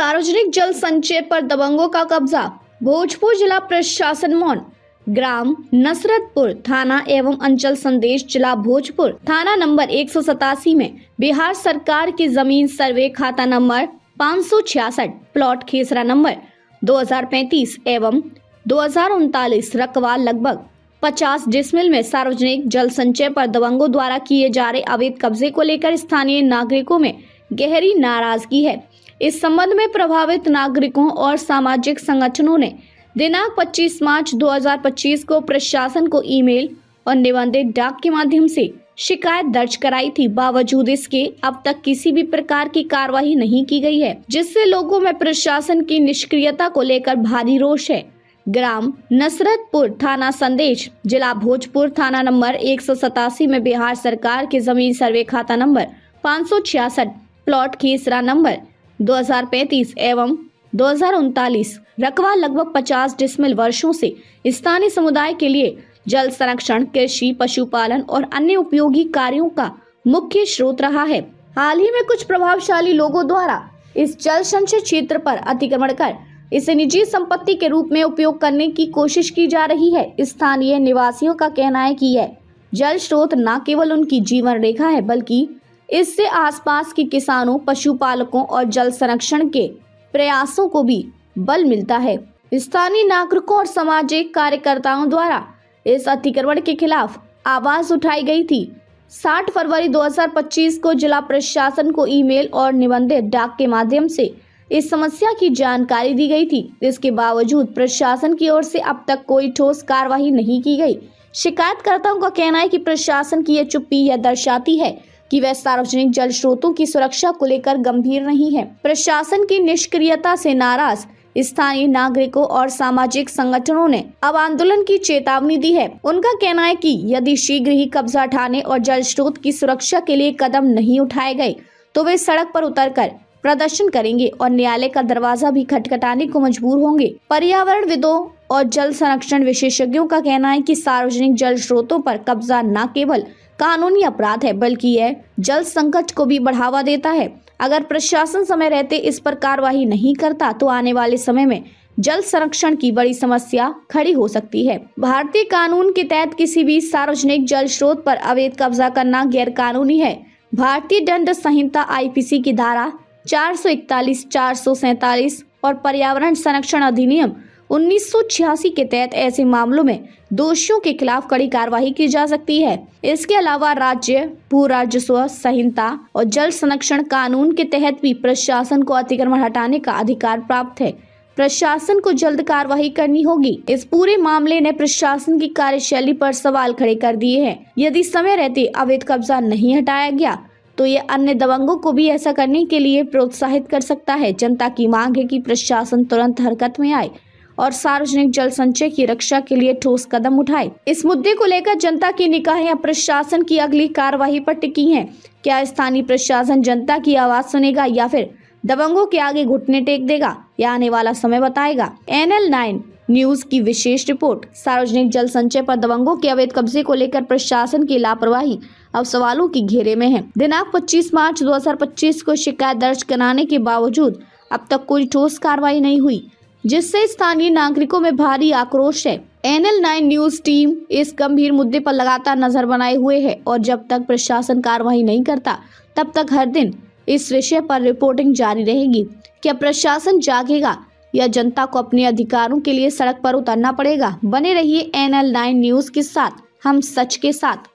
सार्वजनिक जल संचय पर दबंगों का कब्जा। भोजपुर जिला प्रशासन मौन। ग्राम नसरतपुर थाना एवं अंचल संदेश जिला भोजपुर थाना नंबर 187 में बिहार सरकार की जमीन सर्वे खाता नंबर 566 प्लॉट खेसरा नंबर 2035 एवं 2039 रकबा लगभग 50 डिसमिल में सार्वजनिक जल संचय पर दबंगों द्वारा किए जा रहे अवैध कब्जे को लेकर स्थानीय नागरिकों में गहरी नाराजगी है। इस संबंध में प्रभावित नागरिकों और सामाजिक संगठनों ने दिनांक 25 मार्च 2025 को प्रशासन को ईमेल और निबंधित डाक के माध्यम से शिकायत दर्ज कराई थी। बावजूद इसके अब तक किसी भी प्रकार की कार्रवाई नहीं की गई है, जिससे लोगों में प्रशासन की निष्क्रियता को लेकर भारी रोष है। ग्राम नसरतपुर थाना संदेश जिला भोजपुर थाना नंबर 187 में बिहार सरकार के जमीन सर्वे खाता नंबर 566 प्लॉट खेसरा नंबर 2035 एवं 2039 रकबा लगभग 50 डिसमिल वर्षों से स्थानीय समुदाय के लिए जल संरक्षण, कृषि, पशुपालन और अन्य उपयोगी कार्यों का मुख्य स्रोत रहा है। हाल ही में कुछ प्रभावशाली लोगों द्वारा इस जल संचय क्षेत्र पर अतिक्रमण कर इसे निजी संपत्ति के रूप में उपयोग करने की कोशिश की जा रही है। स्थानीय निवासियों का कहना है कि यह जल स्रोत न केवल उनकी जीवन रेखा है, बल्कि इससे आसपास के किसानों, पशुपालकों और जल संरक्षण के प्रयासों को भी बल मिलता है। स्थानीय नागरिकों और सामाजिक कार्यकर्ताओं द्वारा इस अतिक्रमण के खिलाफ आवाज उठाई गई थी। 60 फरवरी 2025 को जिला प्रशासन को ईमेल और निबंधित डाक के माध्यम से इस समस्या की जानकारी दी गई थी। इसके बावजूद प्रशासन की ओर से अब तक कोई ठोस कार्रवाई नहीं की गई। शिकायतकर्ताओं का कहना है कि प्रशासन की यह चुप्पी यह दर्शाती है कि वह सार्वजनिक जल स्रोतों की सुरक्षा को लेकर गंभीर नहीं है। प्रशासन की निष्क्रियता से नाराज स्थानीय नागरिकों और सामाजिक संगठनों ने अब आंदोलन की चेतावनी दी है। उनका कहना है कि यदि शीघ्र ही कब्जा हटाने और जल स्रोत की सुरक्षा के लिए कदम नहीं उठाए गए तो वे सड़क पर उतरकर प्रदर्शन करेंगे और न्यायालय का दरवाजा भी खटखटाने को मजबूर होंगे। पर्यावरणविदों और जल संरक्षण विशेषज्ञों का कहना है कि सार्वजनिक जल स्रोतों पर कब्जा न केवल कानूनी अपराध है, बल्कि यह जल संकट को भी बढ़ावा देता है। अगर प्रशासन समय रहते इस पर कार्रवाई नहीं करता तो आने वाले समय में जल संरक्षण की बड़ी समस्या खड़ी हो सकती है। भारतीय कानून के तहत किसी भी सार्वजनिक जल स्रोत पर अवैध कब्जा करना गैर कानूनी है। भारतीय दंड संहिता IPC की धारा 441, 447 और पर्यावरण संरक्षण अधिनियम 1986 के तहत ऐसे मामलों में दोषियों के खिलाफ कड़ी कार्रवाई की जा सकती है। इसके अलावा राज्य भू राजस्व संहिता और जल संरक्षण कानून के तहत भी प्रशासन को अतिक्रमण हटाने का अधिकार प्राप्त है। प्रशासन को जल्द कार्रवाई करनी होगी। इस पूरे मामले ने प्रशासन की कार्यशैली पर सवाल खड़े कर दिए हैं। यदि समय रहते अवैध कब्जा नहीं हटाया गया तो ये अन्य दबंगों को भी ऐसा करने के लिए प्रोत्साहित कर सकता है। जनता की मांग है कि प्रशासन तुरंत हरकत में आए और सार्वजनिक जल संचय की रक्षा के लिए ठोस कदम उठाए। इस मुद्दे को लेकर जनता की निगाहें अब प्रशासन की अगली कार्यवाही पर टिकी हैं। क्या स्थानीय प्रशासन जनता की आवाज सुनेगा या फिर दबंगों के आगे घुटने टेक देगा? यह आने वाला समय बताएगा। NL9 न्यूज की विशेष रिपोर्ट। सार्वजनिक जल संचय पर दबंगों के अवैध कब्जे को लेकर प्रशासन की लापरवाही अब सवालों की घेरे में है। दिनांक 25 मार्च 2025 को शिकायत दर्ज कराने के बावजूद अब तक कोई ठोस कार्रवाई नहीं हुई, जिससे स्थानीय नागरिकों में भारी आक्रोश है। NL9 न्यूज टीम इस गंभीर मुद्दे पर लगातार नजर बनाए हुए है और जब तक प्रशासन कार्रवाई नहीं करता तब तक हर दिन इस विषय पर रिपोर्टिंग जारी रहेगी। क्या प्रशासन जागेगा या जनता को अपने अधिकारों के लिए सड़क पर उतरना पड़ेगा? बने रहिए NL9 न्यूज के साथ, हम सच के साथ।